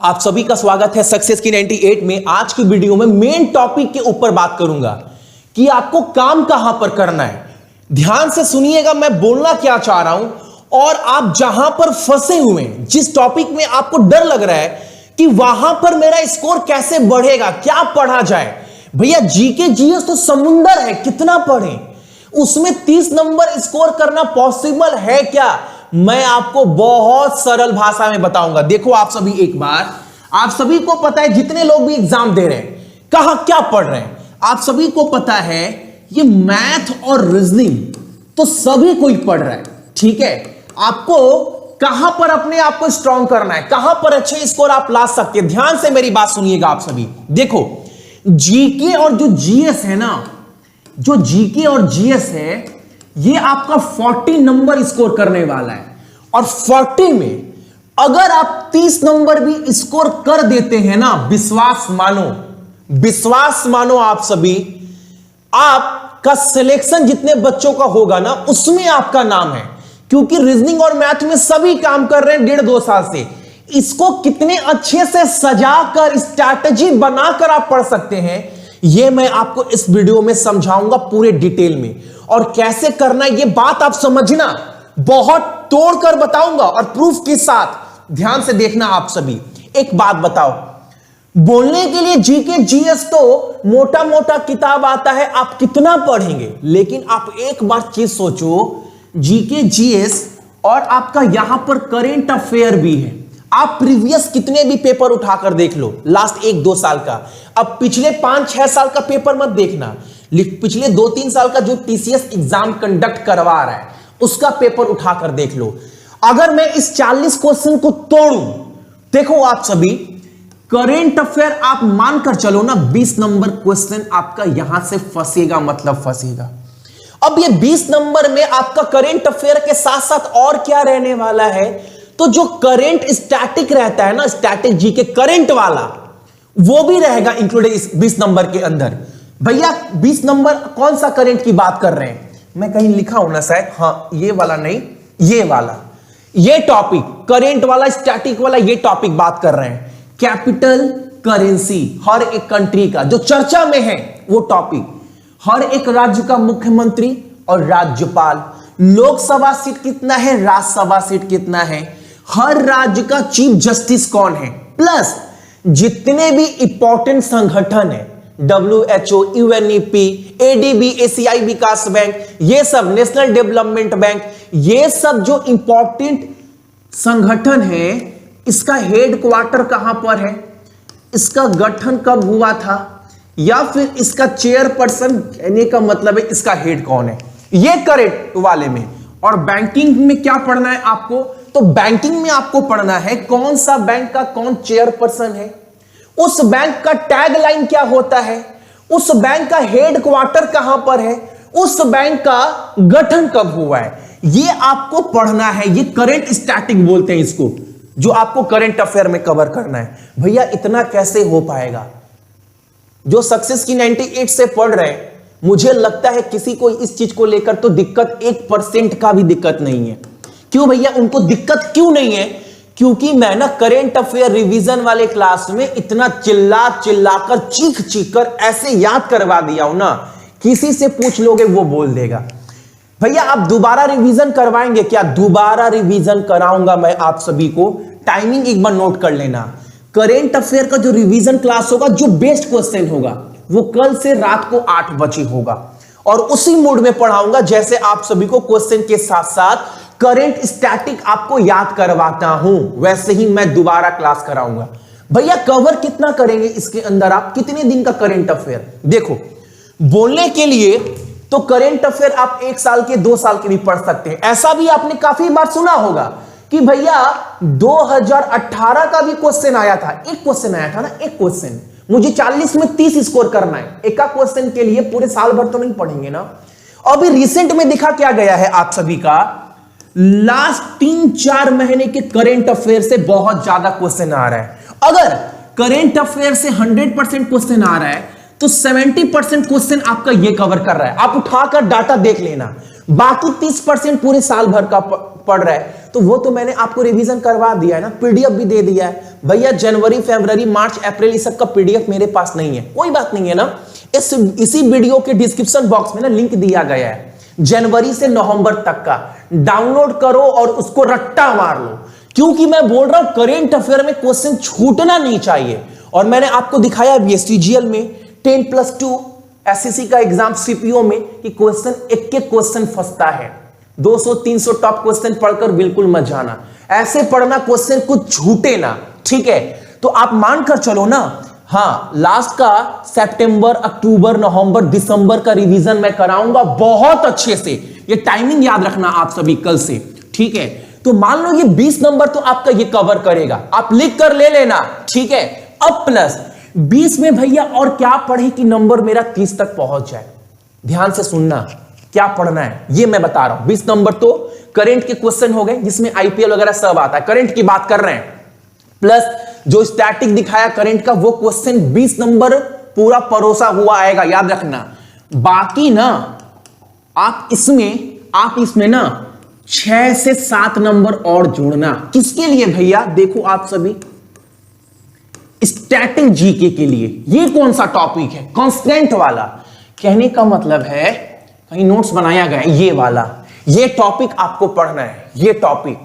आप सभी का स्वागत है सक्सेस की 98 में। आज की वीडियो में मेन टॉपिक के ऊपर बात करूंगा कि आपको काम कहां पर करना है। ध्यान से सुनिएगा मैं बोलना क्या चाह रहा हूं, और आप जहां पर फंसे हुए हैं, जिस टॉपिक में आपको डर लग रहा है कि वहां पर मेरा स्कोर कैसे बढ़ेगा, क्या पढ़ा जाए। भैया जीके जीएस तो समुंदर है, कितना पढ़ें, उसमें 30 नंबर स्कोर करना पॉसिबल है क्या? मैं आपको बहुत सरल भाषा में बताऊंगा। देखो आप सभी, एक बार आप सभी को पता है, जितने लोग भी एग्जाम दे रहे हैं, कहां क्या पढ़ रहे हैं, आप सभी को पता है ये मैथ और रीजनिंग तो सभी कोई पढ़ रहा है, ठीक है। आपको कहां पर अपने आप को स्ट्रांग करना है, कहां पर अच्छे स्कोर आप ला सकते हैं। ध्यान से मेरी बात सुनिएगा आप सभी। देखो जीके और जो जीएस है ना, जो जीके और जीएस है, ये आपका 40 नंबर स्कोर करने वाला है, और 40 में अगर आप 30 नंबर भी स्कोर कर देते हैं ना, विश्वास मानो आप सभी, आपका सिलेक्शन जितने बच्चों का होगा ना, उसमें आपका नाम है। क्योंकि रीजनिंग और मैथ में सभी काम कर रहे हैं 1.5-2 साल से। इसको कितने अच्छे से सजाकर, स्ट्रैटेजी बनाकर आप पढ़ सकते हैं, यह मैं आपको इस वीडियो में समझाऊंगा पूरे डिटेल में। और कैसे करना है, यह बात आप समझना, बहुत तोड़कर बताऊंगा और प्रूफ के साथ। ध्यान से देखना आप सभी। एक बात बताओ, बोलने के लिए जीके जीएस तो मोटा मोटा किताब आता है, आप कितना पढ़ेंगे। लेकिन आप एक बार चीज सोचो, जीके जीएस और आपका यहां पर करेंट अफेयर भी है। आप प्रीवियस कितने भी पेपर उठाकर देख लो, लास्ट 1-2 साल का। अब पिछले 5-6 साल का पेपर मत देखना, पिछले 2-3 साल का जो टीसीएस एग्जाम कंडक्ट करवा रहा है उसका पेपर उठाकर देख लो। अगर मैं इस 40 क्वेश्चन को तोड़ूं, देखो आप सभी, करेंट अफेयर आप मानकर चलो ना, 20 नंबर क्वेश्चन आपका यहां से फंसेगा, मतलब फंसेगा। अब ये 20 नंबर में आपका करेंट अफेयर के साथ साथ और क्या रहने वाला है, तो जो करेंट स्टैटिक रहता है ना, स्टैटिक जीके करेंट वाला, वो भी रहेगा इंक्लूडेड इस 20 नंबर के अंदर। भैया 20 नंबर कौन सा करेंट की बात कर रहे हैं, मैं कहीं लिखा हूं ना शायद, हाँ ये वाला नहीं, ये वाला, ये टॉपिक करेंट वाला, स्टैटिक वाला, ये टॉपिक बात कर रहे हैं। कैपिटल करेंसी हर एक कंट्री का जो चर्चा में है वो टॉपिक, हर एक राज्य का मुख्यमंत्री और राज्यपाल, लोकसभा सीट कितना है, राज्यसभा सीट कितना है, हर राज्य का चीफ जस्टिस कौन है, प्लस जितने भी इंपॉर्टेंट संगठन है, WHO, UNEP, ADB, ACI Vikas bank, ये सब, नेशनल डेवलपमेंट बैंक, ये सब जो इंपॉर्टेंट संगठन है, इसका हेड क्वार्टर कहां पर है, इसका गठन कब हुआ था, या फिर इसका चेयरपर्सन कहने का मतलब है इसका हेड कौन है, ये करेक्ट वाले में। और बैंकिंग में क्या पढ़ना है आपको, तो बैंकिंग में आपको पढ़ना है कौन सा बैंक का कौन चेयरपर्सन है, उस बैंक का टैगलाइन क्या होता है, उस बैंक का हेड क्वार्टर कहां पर है, उस बैंक का गठन कब हुआ है, ये आपको पढ़ना है। ये करंट स्टैटिक बोलते हैं इसको, जो आपको करंट अफेयर में कवर करना है। भैया इतना कैसे हो पाएगा? जो सक्सेस की 98 से पढ़ रहे हैं, मुझे लगता है किसी को इस चीज को लेकर तो दिक्कत 1% का भी दिक्कत नहीं है। क्यों भैया, उनको दिक्कत क्यों नहीं है? क्योंकि मैं ना करेंट अफेयर रिवीजन वाले क्लास में इतना चिल्लाकर चीख कर ऐसे याद करवा दिया हूं ना, किसी से पूछ लोगे वो बोल देगा। भैया आप दोबारा रिवीजन करवाएंगे क्या? दोबारा रिवीजन कराऊंगा मैं आप सभी को। टाइमिंग एक बार नोट कर लेना, करेंट अफेयर का जो रिवीजन क्लास होगा, जो बेस्ट क्वेश्चन होगा, वो कल से रात को 8 बजे होगा, और उसी मूड में पढ़ाऊंगा जैसे आप सभी को क्वेश्चन के साथ साथ करंट स्टैटिक आपको याद करवाता हूं, वैसे ही मैं दोबारा क्लास कराऊंगा। भैया कवर कितना करेंगे इसके अंदर, आप कितने दिन का करंट अफेयर? देखो बोलने के लिए तो करंट अफेयर आप 1 साल के, 2 साल के भी पढ़ सकते हैं। ऐसा भी आपने काफी बार सुना होगा कि भैया 2018 का भी क्वेश्चन आया था, एक क्वेश्चन आया था ना, एक क्वेश्चन, मुझे 40 में 30 स्कोर करना है। एक क्वेश्चन के लिए पूरे साल भर तो नहीं पढ़ेंगे ना। अभी रिसेंट में दिखा क्या गया है आप सभी का, लास्ट 3-4 महीने के करंट अफेयर से बहुत ज्यादा क्वेश्चन आ रहा है। अगर करंट अफेयर से 100% क्वेश्चन आ रहा है तो 70% क्वेश्चन आपका ये कवर कर रहा है। आप उठाकर डाटा देख लेना, बाकी 30% पूरे साल भर का पढ़ रहा है, तो वो तो मैंने आपको रिवीजन करवा दिया है ना, पीडीएफ भी दे दिया है। भैया जनवरी, फरवरी, मार्च, अप्रैल इस सब का पीडीएफ मेरे पास नहीं है, कोई बात नहीं है ना, इसी वीडियो के डिस्क्रिप्शन बॉक्स में ना लिंक दिया गया है जनवरी से नवंबर तक का, डाउनलोड करो और उसको रट्टा मार लो, क्योंकि मैं बोल रहा हूं करेंट अफेयर में क्वेश्चन छूटना नहीं चाहिए। और मैंने आपको दिखाया बीएसटीजीएल में 10+2 एसएससी का एग्जाम सीपीओ में कि क्वेश्चन एक एक क्वेश्चन फंसता है, 200-300 टॉप क्वेश्चन पढ़कर बिल्कुल मत जाना, ऐसे पढ़ना क्वेश्चन कुछ छूटे ना, ठीक है। तो आप मानकर चलो ना, हाँ लास्ट का सितंबर, अक्टूबर, नवंबर, दिसंबर का रिवीजन मैं कराऊंगा बहुत अच्छे से, ये टाइमिंग याद रखना आप सभी कल से, ठीक है। तो मान लो ये 20 नंबर तो आपका ये कवर करेगा, आप लिख कर ले लेना, ठीक है। अब प्लस 20 में भैया और क्या पढ़े कि नंबर मेरा 30 तक पहुंच जाए, ध्यान से सुनना क्या पढ़ना है ये मैं बता रहा हूं। 20 नंबर तो करंट के क्वेश्चन हो गए जिसमें आईपीएल वगैरह सब आता है, करंट की बात कर रहे हैं, प्लस जो स्टैटिक दिखाया करंट का वो क्वेश्चन 20 नंबर पूरा परोसा हुआ आएगा, याद रखना। बाकी ना आप इसमें ना 6 से 7 नंबर और जोड़ना, किसके लिए भैया, देखो आप सभी स्टैटिक जीके के लिए। ये कौन सा टॉपिक है, कांस्टेंट वाला, कहने का मतलब है कहीं नोट्स बनाया गया है ये वाला, ये टॉपिक आपको पढ़ना है। ये टॉपिक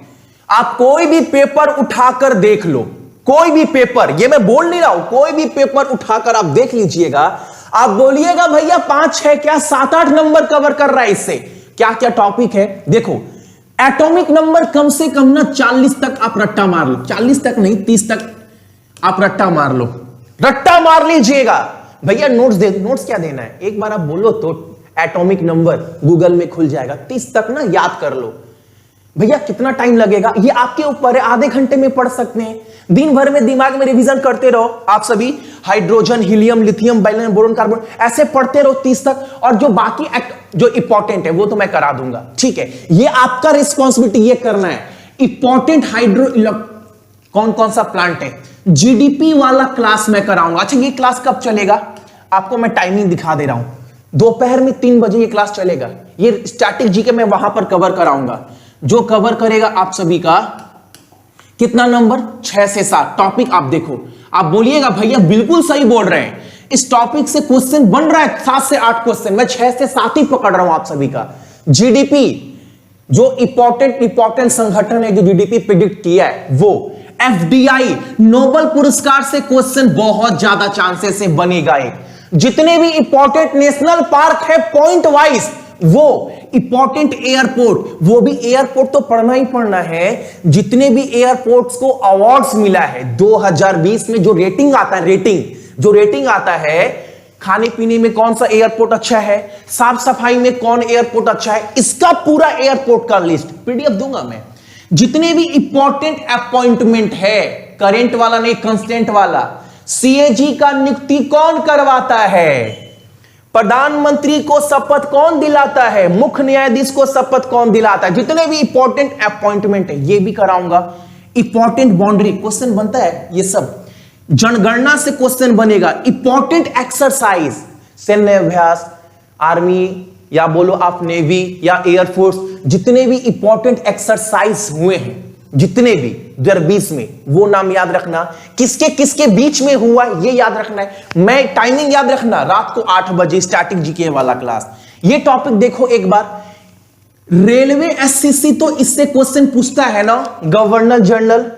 आप कोई भी पेपर उठाकर देख लो, कोई भी पेपर, ये मैं बोल नहीं रहा हूं, कोई भी पेपर उठाकर आप देख लीजिएगा, आप बोलिएगा भैया 5-6 क्या 7-8 नंबर कवर कर रहा है इससे। क्या क्या टॉपिक है देखो, एटॉमिक नंबर कम से कम ना 40 तक आप रट्टा मार लो, 40 तक नहीं 30 तक आप रट्टा मार लो, रट्टा मार लीजिएगा भैया। नोट्स दे, नोट्स क्या देना है, एक बार आप बोलो तो एटॉमिक नंबर गूगल में खुल जाएगा, 30 तक ना याद कर लो। भैया कितना टाइम लगेगा ये आपके ऊपर है, आधे घंटे में पढ़ सकते हैं, दिन भर में दिमाग में रिवीजन करते रहो आप सभी, hydrogen, helium, lithium, barium, boron, carbon, ऐसे पढ़ते रहो 30 तक, और जो बाकी जो इंपॉर्टेंट है वो तो मैं करा दूंगा, ठीक है। ये आपका रिस्पॉन्सिबिलिटी ये करना है। इंपॉर्टेंट हाइड्रो कौन कौन सा प्लांट है, जीडीपी वाला क्लास मैं कराऊंगा। अच्छा ये क्लास कब चलेगा, आपको मैं टाइमिंग दिखा दे रहा हूं, दोपहर में 3 बजे ये क्लास चलेगा। ये स्टैटिक जीके मैं वहां पर कवर कराऊंगा, जो कवर करेगा आप सभी का कितना नंबर, 6 से 7 टॉपिक। आप देखो, आप बोलिएगा भैया बिल्कुल सही बोल रहे हैं, इस टॉपिक से क्वेश्चन बन रहा है 7 से 8 क्वेश्चन, मैं 6 से 7 ही पकड़ रहा हूं आप सभी का। जीडीपी जो इंपॉर्टेंट संगठन है जो जीडीपी प्रिडिक्ट किया है वो, एफडीआई नोबेल पुरस्कार से क्वेश्चन बहुत ज्यादा चांसेस से बनेगा। जितने भी इंपॉर्टेंट नेशनल पार्क है पॉइंट वाइज, वो इंपॉर्टेंट एयरपोर्ट, वो भी एयरपोर्ट तो पढ़ना ही पढ़ना है। जितने भी एयरपोर्ट्स को अवार्ड्स मिला है 2020 में, जो रेटिंग आता है, जो रेटिंग आता है, खाने पीने में कौन सा एयरपोर्ट अच्छा है, साफ सफाई में कौन एयरपोर्ट अच्छा है, इसका पूरा एयरपोर्ट का लिस्ट पीडीएफ दूंगा मैं। जितने भी इंपॉर्टेंट अपॉइंटमेंट है, करेंट वाला नहीं कांस्टेंट वाला, सीएजी का नियुक्ति कौन करवाता है, प्रधानमंत्री को शपथ कौन दिलाता है, मुख्य न्यायाधीश को शपथ कौन दिलाता है, जितने भी इंपॉर्टेंट अपॉइंटमेंट है ये भी कराऊंगा। इंपॉर्टेंट बाउंड्री क्वेश्चन बनता है, ये सब जनगणना से क्वेश्चन बनेगा। इंपॉर्टेंट एक्सरसाइज, सैन्य अभ्यास, आर्मी या बोलो आप नेवी या एयरफोर्स, जितने भी इंपॉर्टेंट एक्सरसाइज हुए हैं, जितने भी 2020 में, वो नाम याद रखना, किसके किसके बीच में हुआ ये याद रखना है। मैं टाइमिंग याद रखना, रात को 8 बजे स्टैटिक जीके वाला क्लास। ये टॉपिक देखो एक बार, रेलवे एससीसी तो इससे क्वेश्चन पूछता है ना, गवर्नर जनरल,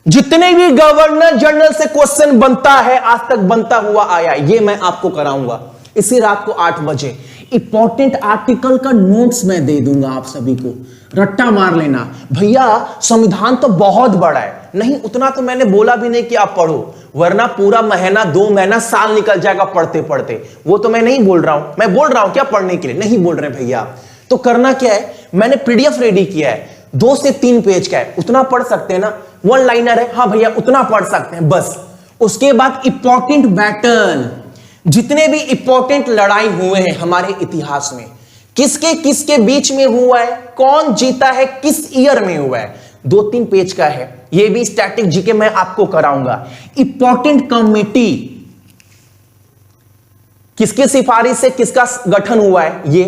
जितने भी गवर्नर जनरल से क्वेश्चन बनता है आज तक बनता हुआ आया, ये मैं आपको कराऊंगा इसी रात को 8 बजे। इंपॉर्टेंट आर्टिकल का नोट्स मैं दे दूंगा आप सभी को, रट्टा मार लेना। भैया संविधान तो बहुत बड़ा है, नहीं उतना तो मैंने बोला भी नहीं कि आप पढ़ो, वरना पूरा महीना 2 महीना साल निकल जाएगा पढ़ते पढ़ते, वो तो मैं नहीं बोल रहा हूं। मैं बोल रहा हूं क्या पढ़ने के लिए नहीं बोल रहे भैया। तो करना क्या है, मैंने पीडीएफ रेडी किया है, 2 से 3 पेज का है, उतना पढ़ सकते हैं ना, 1 लाइनर है, हाँ भैया उतना पढ़ सकते हैं बस। उसके बाद इंपॉर्टेंट बैटल, जितने भी इंपॉर्टेंट लड़ाई हुए हैं हमारे इतिहास में, किसके किसके बीच में हुआ है, कौन जीता है, किस ईयर में हुआ है, 2-3 पेज का है, ये भी स्टैटिक जीके मैं आपको कराऊंगा। इंपॉर्टेंट कमेटी, किसके सिफारिश से किसका गठन हुआ है, ये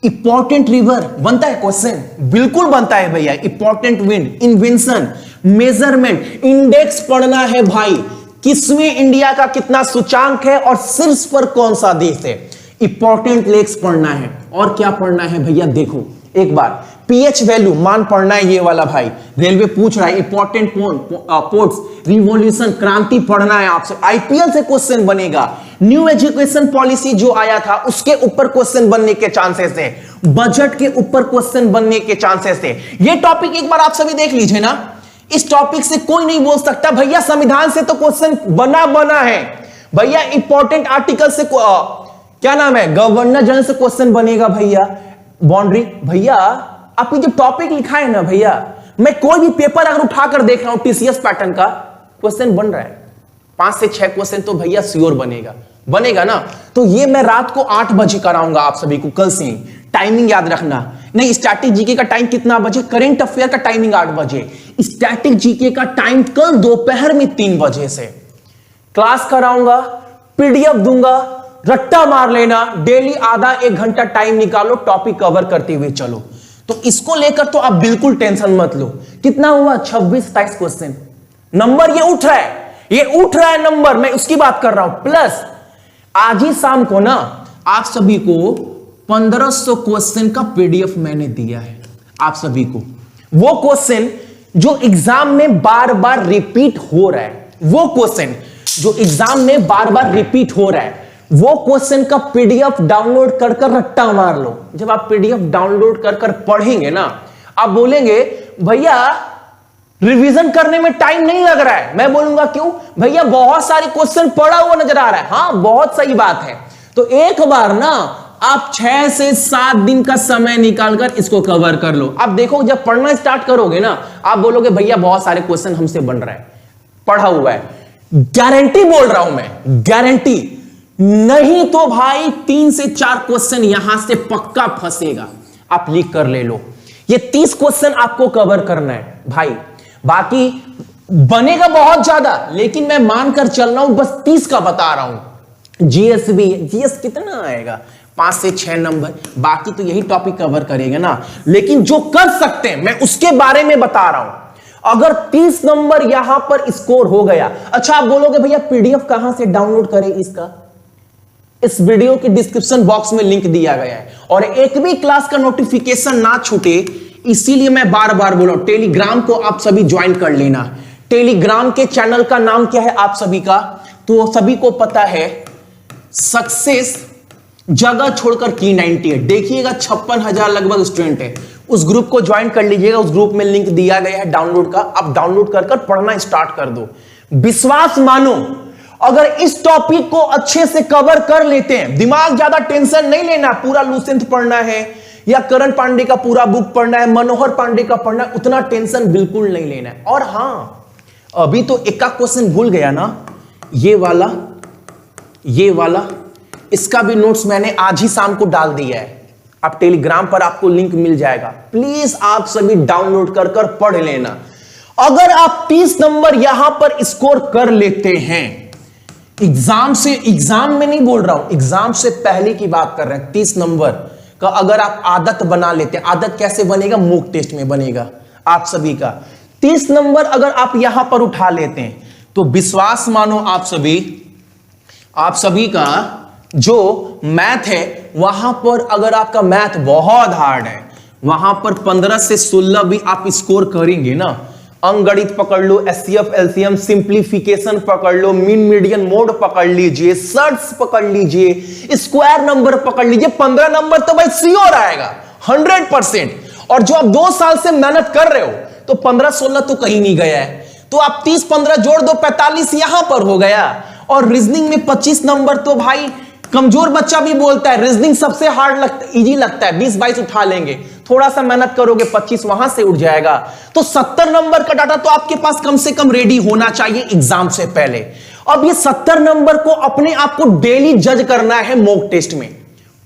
इंपॉर्टेंट रिवर बनता है क्वेश्चन, बिल्कुल बनता है भैया। Important wind, invention, measurement, index पढ़ना है भाई, किसमें इंडिया का कितना सूचांक है और शीर्ष पर कौन सा देश है। इंपॉर्टेंट लेक्स पढ़ना है और क्या पढ़ना है भैया, देखो एक बार पीएच वैल्यू मान पढ़ना है ये वाला भाई, रेलवे पूछ रहा है। इंपॉर्टेंट पोर्ट्स, रिवॉल्यूशन, क्रांति पढ़ना है आपसे, आईपीएल से क्वेश्चन बनेगा। न्यू एजुकेशन पॉलिसी जो आया था उसके ऊपर क्वेश्चन बनने के चांसेस है, बजट के ऊपर क्वेश्चन बनने के चांसेस है। ये टॉपिक एक बार आप सभी देख लीजिए ना, इस टॉपिक से कोई नहीं बोल सकता भैया संविधान से तो क्वेश्चन बना है भैया। इंपॉर्टेंट आर्टिकल से क्या नाम है, गवर्नर जनरल से क्वेश्चन बनेगा भैया। बाउंड्री भैया, आप ये जो टॉपिक लिखा है ना भैया, मैं कोई भी पेपर अगर उठाकर देख रहा हूं टीसीएस पैटर्न का, क्वेश्चन बन रहा है 5 से 6 क्वेश्चन तो भैया श्योर बनेगा ना। तो ये मैं रात को 8 बजे कराऊंगा आप सभी को, कल से ही। टाइमिंग याद रखना, नहीं स्टैटिक जीके का टाइम कितना बजे, करंट अफेयर का टाइमिंग 8 बजे, स्टैटिक जीके का टाइम कल दोपहर में 3 बजे से क्लास कराऊंगा, पीडीएफ दूंगा, रट्टा मार लेना, डेली आधा 1 घंटा टाइम निकालो, टॉपिक कवर करते हुए चलो। तो इसको लेकर तो आप बिल्कुल टेंशन मत लो। कितना हुआ, 26-27 क्वेश्चन, नंबर ये उठ रहा है नंबर, मैं उसकी बात कर रहा हूं। प्लस आज ही शाम को ना आप सभी को 1500 क्वेश्चन का पीडीएफ मैंने दिया है आप सभी को। वो क्वेश्चन जो एग्जाम में बार बार रिपीट हो रहा है, वो क्वेश्चन जो एग्जाम में बार बार रिपीट हो रहा है, वो क्वेश्चन का पीडीएफ डाउनलोड कर रट्टा मार लो। जब आप पीडीएफ डाउनलोड कर पढ़ेंगे ना, आप बोलेंगे भैया रिवीजन करने में टाइम नहीं लग रहा है। मैं बोलूंगा क्यों भैया, बहुत सारे क्वेश्चन पढ़ा हुआ नजर आ रहा है। हाँ बहुत सही बात है, तो एक बार ना आप 6 से 7 दिन का समय निकालकर इसको कवर कर लो। आप देखो जब पढ़ना स्टार्ट करोगे ना, आप बोलोगे भैया बहुत सारे क्वेश्चन हमसे बन रहा है, पढ़ा हुआ है। गारंटी बोल रहा हूं मैं, गारंटी। नहीं तो भाई 3 से 4 क्वेश्चन यहां से पक्का फंसेगा। आप लिख कर ले लो, ये 30 क्वेश्चन आपको कवर करना है भाई। बाकी बनेगा बहुत ज्यादा, लेकिन मैं मानकर चल रहा हूं, बस 30 का बता रहा हूं। जीएस भी, जीएस कितना आएगा, 5 से 6 नंबर, बाकी तो यही टॉपिक कवर करेगा ना। लेकिन जो कर सकते हैं मैं उसके बारे में बता रहा हूं। अगर 30 नंबर यहां पर स्कोर हो गया, अच्छा आप बोलोगे भैया पीडीएफ कहां से डाउनलोड करें इसका, इस वीडियो के डिस्क्रिप्शन बॉक्स में लिंक दिया गया है। और एक भी क्लास का नोटिफिकेशन ना छूटे, इसीलिए मैं बार बार बोल रहा हूं, टेलीग्राम को आप सभी ज्वाइन कर लेना। टेलीग्राम के चैनल का नाम क्या है आप सभी का, तो सभी को पता है, सक्सेस जगह छोड़कर की 98। देखिएगा 56,000 लगभग स्टूडेंट है, उस ग्रुप को ज्वाइन कर लीजिएगा। उस ग्रुप में लिंक दिया गया है डाउनलोड का, आप डाउनलोड कर पढ़ना स्टार्ट कर दो। विश्वास मानो, अगर इस टॉपिक को अच्छे से कवर कर लेते हैं, दिमाग ज्यादा टेंशन नहीं लेना, पूरा लुसेंट पढ़ना है या करण पांडे का पूरा बुक पढ़ना है, मनोहर पांडे का पढ़ना है, उतना टेंशन बिल्कुल नहीं लेना है। और हां, अभी तो एक का क्वेश्चन भूल गया ना, ये वाला, इसका भी नोट्स मैंने आज ही शाम को डाल दिया है। आप टेलीग्राम पर आपको लिंक मिल जाएगा, प्लीज आप सभी डाउनलोड कर पढ़ लेना। अगर आप 30 नंबर यहां पर स्कोर कर लेते हैं, एग्जाम में नहीं बोल रहा हूं, एग्जाम से पहले की बात कर रहे हैं, 30 नंबर का अगर आप आदत बना लेते हैं, आदत कैसे बनेगा, मॉक टेस्ट में बनेगा आप सभी का। 30 नंबर अगर आप यहां पर उठा लेते हैं, तो विश्वास मानो आप सभी का जो मैथ है, वहां पर अगर आपका मैथ बहुत हार्ड है, वहां पर 15 से 16 भी आप स्कोर करेंगे ना। अंगणित पकड़ लो, एचसीएफ एलसीएम, सिंप्लीफिकेशन पकड़ लो, मीन मीडियन मोड पकड़ लीजिए, सर्ट्स पकड़ लीजिए, स्क्वायर नंबर पकड़ लीजिए, 15 नंबर तो भाई श्योर आएगा 100%। और जो आप 2 साल से मेहनत कर रहे हो, तो 15-16 तो कहीं नहीं गया है, तो आप 30-15 जोड़ दो, 45 यहां पर हो गया। और रीजनिंग में 25 नंबर तो भाई कमजोर बच्चा भी बोलता है रीजनिंग सबसे हार्ड लगता है, इजी लगता है, 20-22 उठा लेंगे, थोड़ा सा मेहनत करोगे 25 वहां से उठ जाएगा। तो 70 नंबर का डाटा तो आपके पास कम से कम रेडी होना चाहिए एग्जाम से पहले। अब ये 70 नंबर को अपने आप को डेली जज करना है मॉक टेस्ट में,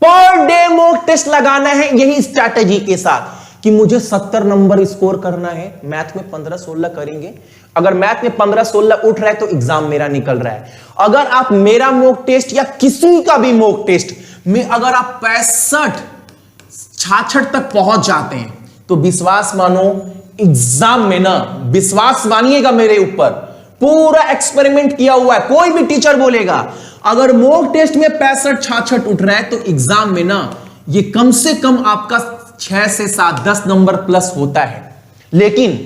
पर डे मॉक टेस्ट लगाना है यही स्ट्रैटेजी के साथ कि मुझे 70 नंबर स्कोर करना है। मैथ में 15-16 करेंगे, अगर मैथ में 15-16 उठ रहा है तो एग्जाम मेरा निकल रहा है। अगर आप मेरा मॉक टेस्ट या किसी का भी मॉक टेस्ट में अगर आप 65 66 तक पहुंच जाते हैं। तो विश्वास मानो एग्जाम में ना, विश्वास मानिएगा मेरे ऊपर, पूरा एक्सपेरिमेंट किया हुआ है। कोई भी टीचर बोलेगा अगर मॉक टेस्ट में 65-66 उठ रहा है तो एग्जाम में ना ये कम से कम आपका 6 से 7 10 नंबर प्लस होता है। लेकिन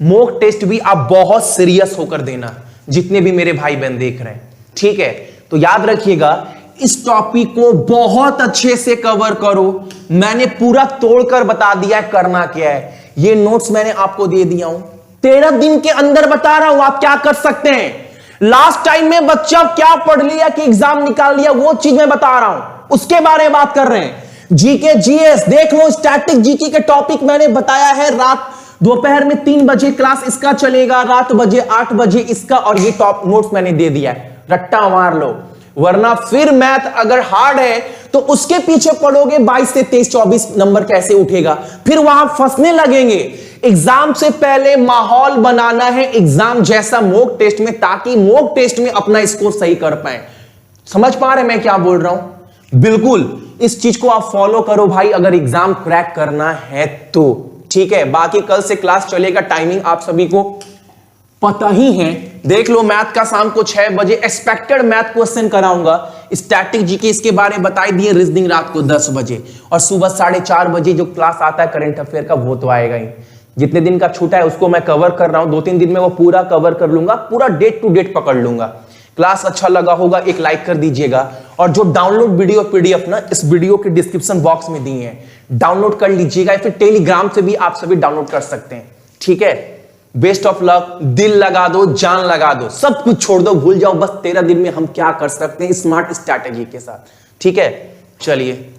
मॉक टेस्ट भी आप बहुत सीरियस होकर देना, जितने भी मेरे भाई बहन देख रहे हैं, ठीक है। तो याद रखिएगा इस टॉपिक को बहुत अच्छे से कवर करो। मैंने पूरा तोड़कर बता दिया है करना क्या है। ये नोट्स मैंने आपको दे दिया हूं, 13 दिन के अंदर बता रहा हूं आप क्या कर सकते हैं। लास्ट टाइम में बच्चा क्या पढ़ लिया कि एग्जाम निकाल लिया, वो चीज मैं बता रहा हूं, उसके बारे में बात कर रहे हैं। जीके जीएस देख लो, स्टैटिक जीके के टॉपिक मैंने बताया है। रात दोपहर में 3 बजे क्लास इसका चलेगा, रात बजे 8 बजे इसका, और ये टॉप नोट्स मैंने दे दिया है, रट्टा मार लो। वरना फिर मैथ अगर हार्ड है तो उसके पीछे पढ़ोगे 22 से 23-24 नंबर कैसे उठेगा, फिर वहां फंसने लगेंगे। एग्जाम से पहले माहौल बनाना है एग्जाम जैसा मॉक टेस्ट में, ताकि मॉक टेस्ट में अपना स्कोर सही कर पाए। समझ पा रहे मैं क्या बोल रहा हूं? बिल्कुल इस चीज को आप फॉलो करो भाई, अगर एग्जाम क्रैक करना है तो, ठीक है। बाकी कल से क्लास चलेगा, टाइमिंग आप सभी को पता ही है। देख लो मैथ का शाम को 6 बजे एक्सपेक्टेड मैथ क्वेश्चन कराऊंगा, स्टैटिक जीके इसके बारे में बताई दिए, रीजनिंग रात को 10 बजे, और सुबह 4:30 बजे जो क्लास आता है करंट अफेयर का वो तो आएगा ही। जितने दिन का छूटा है उसको मैं कवर कर रहा हूं, 2-3 दिन में वो पूरा कवर कर लूंगा, पूरा डेट टू डेट पकड़ लूंगा। क्लास अच्छा लगा होगा एक लाइक कर दीजिएगा, और जो डाउनलोड वीडियो पीडीएफ ना इस वीडियो के डिस्क्रिप्शन बॉक्स में दिए हैं, डाउनलोड कर लीजिएगा, फिर टेलीग्राम से भी आप सभी डाउनलोड कर सकते हैं, ठीक है। बेस्ट ऑफ लक, दिल लगा दो, जान लगा दो, सब कुछ छोड़ दो, भूल जाओ, बस 13 दिन में हम क्या कर सकते हैं स्मार्ट स्ट्रैटेजी के साथ, ठीक है। चलिए।